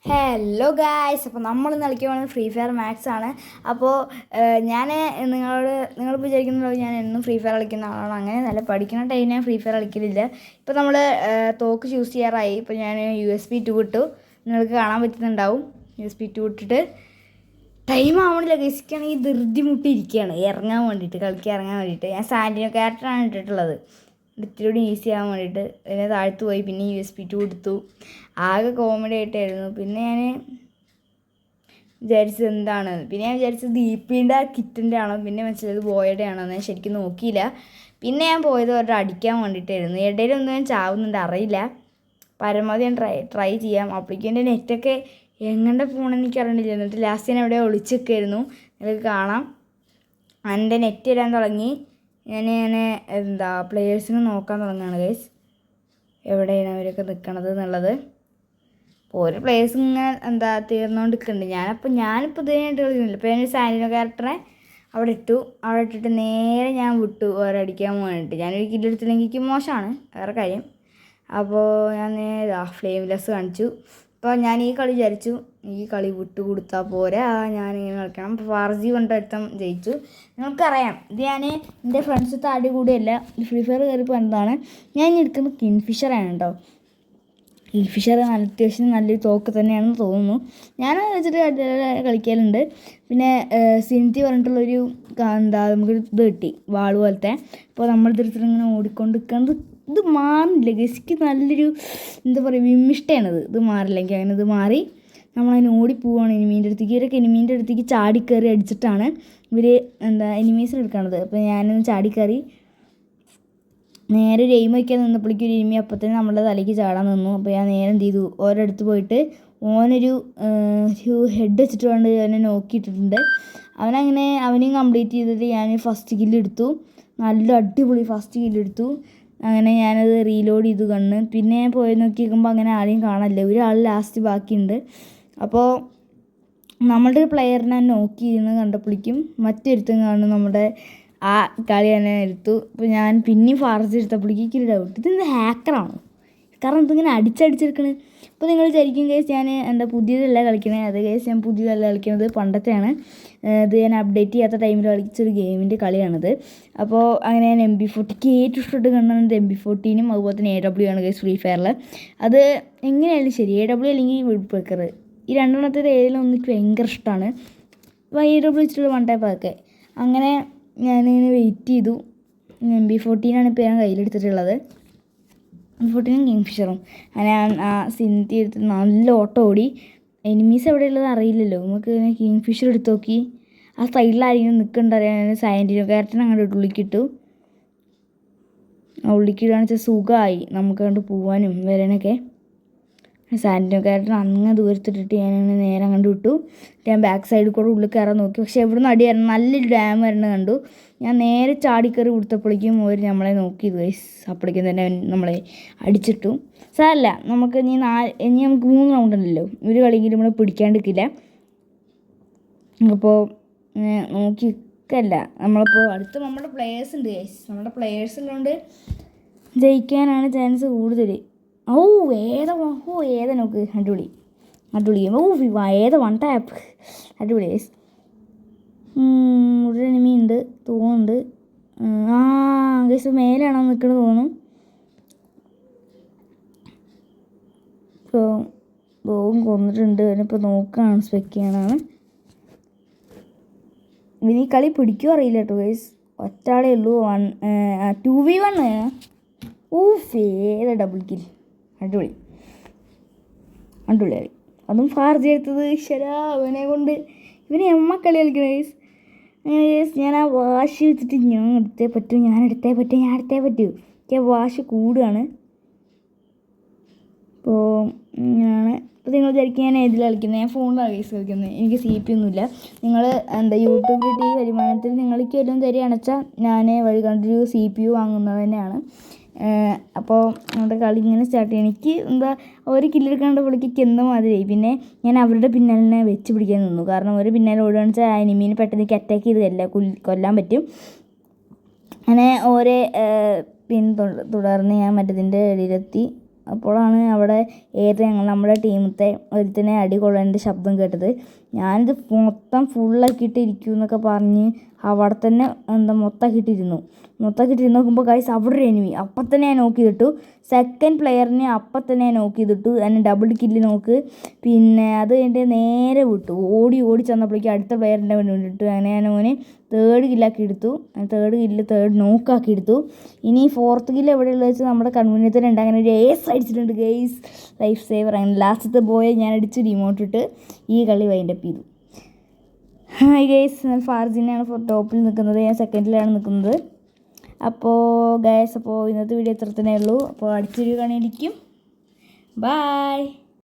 Hello guys, അപ്പോൾ നമ്മൾ ഇന്ന് കളിക്കാൻ പോകുന്നത് ഫ്രീ ഫയർ മാക്സ് ആണ്. അപ്പോൾ ഞാൻ നിങ്ങൾ വിചാരിക്കുന്നല്ലോ ഞാൻ എന്നും ഫ്രീ ഫയർ കളിക്കുന്ന ആളാണ്. അങ്ങനെ നല്ല പഠിക്കുന്ന ടൈം ഞാൻ ഫ്രീ ഫയർ കളിക്കലില്ല. ഇപ്പോൾ നമ്മൾ തോക്ക് ചൂസ് ചെയ്യാറായി. ഇപ്പോൾ ഞാൻ USB 2 ഇട്ടു. നിങ്ങൾക്ക് കാണാൻ പറ്റുന്നുണ്ടാവും. USB 2 ഇട്ടിട്ട് ടൈം ആവണില്ല. ഗസിക്കാണെങ്കിൽ ധൃതി മുട്ടിയിരിക്കുകയാണ് ഇറങ്ങാൻ വേണ്ടിയിട്ട്, കളിക്കാൻ ഇറങ്ങാൻ വേണ്ടിയിട്ട്. ഞാൻ സാൻഡിനോ ക്യാരക്ടറാണ് ഇട്ടിട്ടുള്ളത്, ഇത്തിരി ഈസി ആകാൻ വേണ്ടിയിട്ട്. പിന്നെ താഴ്ത്തു പോയി, പിന്നെ USB 2 എടുത്തു. ആകെ കോമഡി ആയിട്ടായിരുന്നു. പിന്നെ ഞാൻ വിചാരിച്ചത് എന്താണ്, പിന്നെ ഞാൻ വിചാരിച്ചത് ദീപിൻ്റെ കിറ്റിൻ്റെ ആണോ, പിന്നെ മനസ്സിലായത് ബോയുടെ ആണോ എന്ന് ഞാൻ ശരിക്കും നോക്കിയില്ല. പിന്നെ ഞാൻ പോയത് അവരുടെ അടിക്കാൻ വേണ്ടിയിട്ടായിരുന്നു. ഇടയിലൊന്നും ഞാൻ ചാവുന്നുണ്ട്, അറിയില്ല. പരമാവധി ഞാൻ ട്രൈ ചെയ്യാം. അപ്പോഴേക്കും എൻ്റെ നെറ്റൊക്കെ എങ്ങനെ പോകണമെന്ന് എനിക്ക് അറിയണില്ല. എന്നിട്ട് ലാസ്റ്റ് ഞാൻ എവിടെ ഒളിച്ചൊക്കെയായിരുന്നു, നിങ്ങൾക്ക് കാണാം. എൻ്റെ നെറ്റ് ഇടാൻ തുടങ്ങി. ഞാൻ പ്ലെയേഴ്സിനെ നോക്കാൻ തുടങ്ങുകയാണ് ഗൈസ്, എവിടെയാണ് അവരൊക്കെ നിൽക്കണത് എന്നുള്ളത്. അപ്പോൾ ഓരോ പ്ലേയേഴ്സും ഇങ്ങനെ തീർന്നുകൊണ്ടിരിക്കുന്നുണ്ട്. ഞാനിപ്പോൾ ഇതിനായിട്ട് കളിക്കുന്നില്ല. ഇപ്പോൾ ഞാൻ സാൻഡിനോ ക്യാരക്ടറെ അവിടെ ഇട്ടിട്ട് നേരെ ഞാൻ വിട്ടു ഓരടിക്കാൻ വേണ്ടിയിട്ട്. ഞാനൊരു കില്ലെടുത്തില്ലെങ്കിൽ എനിക്ക് മോശമാണ്, വേറെ കാര്യം. അപ്പോൾ ഞാൻ നേരെ ഫ്ലെയിംലെസ് കാണിച്ചു. അപ്പോൾ ഞാൻ ഈ കളി വിചാരിച്ചു, ഈ കളി വിട്ടു കൊടുത്താൽ പോരാ, ഞാനിങ്ങനെ കളിക്കണം. അപ്പോൾ ഫാർജി കൊണ്ടടുത്തം ജയിച്ചു. നിങ്ങൾക്കറിയാം, ഇത് ഞാൻ എൻ്റെ ഫ്രണ്ട്സ് താടി കൂടിയല്ല ഫ്രീ ഫയർ കയറിപ്പോൾ എന്താണ് ഞാൻ ഇനി എടുക്കുന്നത് കിങ്ഫിഷറാണ് കേട്ടോ. കിങ്ഫിഷർ അത്യാവശ്യം നല്ലൊരു തോക്ക് തന്നെയാണെന്ന് തോന്നുന്നു. ഞാൻ വെച്ചിട്ട് കളിക്കലുണ്ട്. പിന്നെ സിനിറ്റി പറഞ്ഞിട്ടുള്ളൊരു നമുക്കൊരു ഇത് കിട്ടി, വാള് പോലത്തെ. അപ്പോൾ നമ്മൾ ഇത്തരത്തിൽ ഇങ്ങനെ ഓടിക്കൊണ്ടിരിക്കുന്നത് ഇത് മാറില്ല. ഗസിക്ക് നല്ലൊരു വിമ്മിഷ്ടമാണത്. ഇത് മാറില്ലെങ്കിൽ അങ്ങനെ ഇത് മാറി നമ്മളതിന് ഓടിപ്പോവാണ് എനിമീൻ്റെ അടുത്തേക്ക്. ഇവരൊക്കെ എനിമീൻ്റെ അടുത്തേക്ക് ചാടിക്കയറി അടിച്ചിട്ടാണ് ഇവർ എനിമീസിനെ എടുക്കണത്. അപ്പോൾ ഞാനൊന്ന് ചാടിക്കയറി നേരെ ഒരു എയിം വയ്ക്കാൻ നിന്നപ്പോഴേക്കും ഒരു എനിമി അപ്പം തന്നെ നമ്മുടെ തലയ്ക്ക് ചാടാൻ നിന്നു. അപ്പോൾ ഞാൻ നേരെ എന്ത് ചെയ്തു, ഓരോടുത്ത് പോയിട്ട് ഓനൊരു ഹെഡ് വെച്ചിട്ട് കൊണ്ട് അവനെ നോക്കിയിട്ടിട്ടുണ്ട്. അവനെയും കംപ്ലീറ്റ് ചെയ്തിട്ട് ഞാൻ ഫസ്റ്റ് കില്ലെടുത്തു. നല്ല അടിപൊളി ഫസ്റ്റ് കില്ലെടുത്തു. അങ്ങനെ ഞാനത് റീലോഡ് ചെയ്തു കണ്ണ്. പിന്നെ പോയി നോക്കിയിരിക്കുമ്പോൾ അങ്ങനെ ആരെയും കാണാനില്ല, ഒരാൾ ലാസ്റ്റ് ബാക്കിയുണ്ട്. അപ്പോൾ നമ്മളുടെ പ്ലെയറിനെ നോക്കിയിരുന്ന് കണ്ടപ്പോഴേക്കും മറ്റൊരുത്തും കാണും നമ്മുടെ ആ കളി തന്നെ എടുത്തു. അപ്പോൾ ഞാൻ പിന്നെയും ഫാർജി എടുത്തപ്പോഴേക്കും എനിക്ക് ഡൗട്ട്, ഇതെന്ത് ഹാക്കറാണോ, കാരണം ഇതിങ്ങനെ അടിച്ചടിച്ചെടുക്കണ്. അപ്പോൾ നിങ്ങൾ വിചാരിക്കും കേസ് ഞാൻ പുതിയതല്ല കളിക്കണേ. അത് കേസ് ഞാൻ പുതിയതല്ല കളിക്കുന്നത്, പണ്ടത്തെയാണ്. ഇത് ഞാൻ അപ്ഡേറ്റ് ചെയ്യാത്ത ടൈമിൽ കളിച്ചൊരു ഗെയിമിൻ്റെ കളിയാണിത്. അപ്പോൾ അങ്ങനെ ഞാൻ MB40 ഏറ്റവും ഇഷ്ടപ്പെട്ട് കണ്ടത് MB14 അതുപോലെ തന്നെ AW ആണ് കേസ് ഫ്രീ ഫയറിൽ. അത് എങ്ങനെയായാലും ശരി, AW അല്ലെങ്കിൽ വുഡ് പെക്കർ, ഈ രണ്ടെണ്ണത്തിൽ ഏതെങ്കിലും ഒന്നിക്ക് ഭയങ്കര ഇഷ്ടമാണ്. അപ്പോൾ AW വെച്ചിട്ടുള്ള വൺ ടൈപ്പ് അതൊക്കെ. അങ്ങനെ ഞാനിങ്ങനെ വെയിറ്റ് ചെയ്തു. MB14 ഇപ്പോൾ ഞാൻ കയ്യിലെടുത്തിട്ടുള്ളത്. MB14 കിങ്ഫിഷറും. അങ്ങനെ ആ സിനിറ്റി എടുത്ത് നല്ല ഓട്ടം ഓടി. എനിമീസ് എവിടെയുള്ളത് അറിയില്ലല്ലോ, നമുക്ക് കിങ്ഫിഷർ എടുത്ത് നോക്കി. ആ സൈഡിലാരെങ്കിലും നിൽക്കുന്നുണ്ടറിയാൻ ഞാൻ സാൻഡിനോ ക്യാരക്ടറിനെ അങ്ങോട്ട് ഉള്ളിക്കിട്ടു. ആ ഉള്ളിക്കിടുകയാണെന്ന് വെച്ചാൽ സുഖമായി നമുക്ക് അങ്ങോട്ട് പോകാനും വരാനൊക്കെ. സാൻഡിനോ ക്യാരക്ടർ അങ്ങനെ ദൂരത്തിട്ടിട്ട് ഞാൻ നേരെ അങ്ങോട്ട് വിട്ടു. ഞാൻ ബാക്ക് സൈഡിൽ കൂടെ ഉള്ളിൽ കയറാൻ നോക്കി. പക്ഷേ എവിടെ നിന്ന് അടി വരണം, നല്ലൊരു ഡാം വരണം കണ്ടു. ഞാൻ നേരെ ചാടിക്കയറി കൊടുത്തപ്പോഴേക്കും അവർ നമ്മളെ നോക്കിയത് ഗൈസ്. അപ്പോഴേക്കും തന്നെ നമ്മളെ അടിച്ചിട്ടു. സാരമില്ല, നമുക്ക് ഇനി നമുക്ക് 3 റൗണ്ട് ഉണ്ടല്ലോ, ഒരു കളിയെങ്കിലും നമ്മൾ പിടിക്കാണ്ടിരിക്കില്ല. അപ്പോൾ നോക്കി നിൽക്കല്ല നമ്മളിപ്പോൾ അടുത്ത് നമ്മുടെ പ്ലെയേഴ്സ് ഉണ്ട് ഗൈസ്. നമ്മുടെ പ്ലെയേഴ്സ് ഉള്ളതുകൊണ്ട് ജയിക്കാനാണ് ചാൻസ് കൂടുതൽ. ഏതാ നോക്ക്, അടിപൊളി. ഏതാ വൺ ടാപ്പ്, അടിപൊളി ഗൈസ്. ഒരു എനിമി ഉണ്ട് തോന്നുന്നുണ്ട്. ഗൈസ് മേലാണോ നിൽക്കണമെന്ന് തോന്നുന്നു. ഇപ്പോൾ ബോവും കൊന്നിട്ടുണ്ട്. അവനിപ്പോൾ നോക്കുകയാണ്, സ്പെക്ക് ചെയ്യാനാണ്. ഇവന് ഈ കളി പിടിക്കുമോ അറിയില്ല കേട്ടോ ഗൈസ്. ഒറ്റാളേ ഉള്ളൂ. 2v1. ഏതാ ഡബിൾ കിൽ, അടിപൊളി കളി. അതും ഫാർജി എടുത്തത്. അവനെ കൊണ്ട് ഇവനെ കളി കളിക്കണം ഗൈസ്. അങ്ങനെ ഗൈസ് ഞാൻ ആ വാശി വെച്ചിട്ട് ഞാൻ എടുത്തേ പറ്റൂ. എനിക്ക് വാശി കൂടുകയാണ്. അപ്പോൾ ഇങ്ങനെയാണ്. അപ്പോൾ നിങ്ങൾ വിചാരിക്കും ഞാൻ ഏതിൽ കളിക്കുന്നത്, ഞാൻ ഫോണിലാണ് ഗൈസ് കളിക്കുന്നത്. എനിക്ക് CP ഒന്നുമില്ല. നിങ്ങൾ യൂട്യൂബിൽ ഈ വരുമാനത്തിൽ നിങ്ങൾക്ക് വല്ലതും തരികയാണെന്ന് വെച്ചാൽ ഞാൻ വഴി കണ്ടൊരു CPU വാങ്ങുന്നത് തന്നെയാണ്. അപ്പോൾ നമ്മുടെ കളി ഇങ്ങനെ സ്റ്റാർട്ട് ചെയ്യും. എനിക്ക് ഒരു കില്ലെടുക്കാണ്ട് പുള്ളിക്ക് എന്ന മാതിരി. പിന്നെ ഞാൻ അവരുടെ പിന്നാലെ വെച്ച് പിടിക്കാൻ നിന്നു. കാരണം ഒരു പിന്നാലെ ഓടുകയാണെന്ന് വെച്ചാൽ ആ എനിമീനെ പെട്ടെന്ന് അറ്റാക്ക് ചെയ്തല്ല കൊല്ലാൻ പറ്റും. അങ്ങനെ തുടർന്ന് ഞാൻ മറ്റേതിൻ്റെ ഇടയിലെത്തി. അപ്പോഴാണ് അവിടെ നമ്മുടെ ടീമത്തെ ഒരുത്തിനെ അടി കൊള്ളേണ്ട ശബ്ദം കേട്ടത്. ഞാനിത് മൊത്തം ഫുള്ളാക്കിയിട്ട് ഇരിക്കും എന്നൊക്കെ പറഞ്ഞ് അവിടെ തന്നെ മൊത്തമാക്കിയിട്ടിരുന്നു നോക്കുമ്പോൾ ഗൈസ് അവിടെ ഒരു എനിമി. അപ്പം തന്നെ ഞാൻ നോക്കി കിട്ടു. സെക്കൻഡ് പ്ലെയറിനെ അപ്പം തന്നെ ഞാൻ നോക്കി ചെയ്തിട്ടു. എന്നെ ഡബിൾ കില്ല് നോക്ക്. പിന്നെ അത് കഴിഞ്ഞിട്ട് നേരെ വിട്ടു. ഓടി ചെന്നപ്പോഴേക്കും അടുത്ത പ്ലെയറിൻ്റെ വേണ്ടിയിട്ടു. അങ്ങനെ ഞാൻ ഓന് തേർഡ് നോക്കാക്കി എടുത്തു. ഇനി ഫോർത്ത് കില്ല് എവിടെയുള്ളത് വെച്ചാൽ നമ്മുടെ കൺമുന്നിൽ അങ്ങനെ ഒരു ഏസ് അടിച്ചിട്ടുണ്ട് ഗൈസ്. Life saver. അങ്ങനെ ലാസ്റ്റത്തെ ബോയെ ഞാൻ അടിച്ച് റിമോട്ടിട്ട് ഈ കളി വൈൻഡപ്പ് ചെയ്തു. ഹായ് ഗൈസ്, ഞാൻ ഫാർജിനാണ് ടോപ്പിൽ നിൽക്കുന്നത്. ഞാൻ സെക്കൻഡിലാണ് നിൽക്കുന്നത്. അപ്പോൾ ഗൈസ്, ഇന്നത്തെ വീഡിയോ ഇത്ര തന്നെ ഉള്ളൂ. അപ്പോൾ അടുത്തൊരു കാണാനിരിക്കും. ബൈ.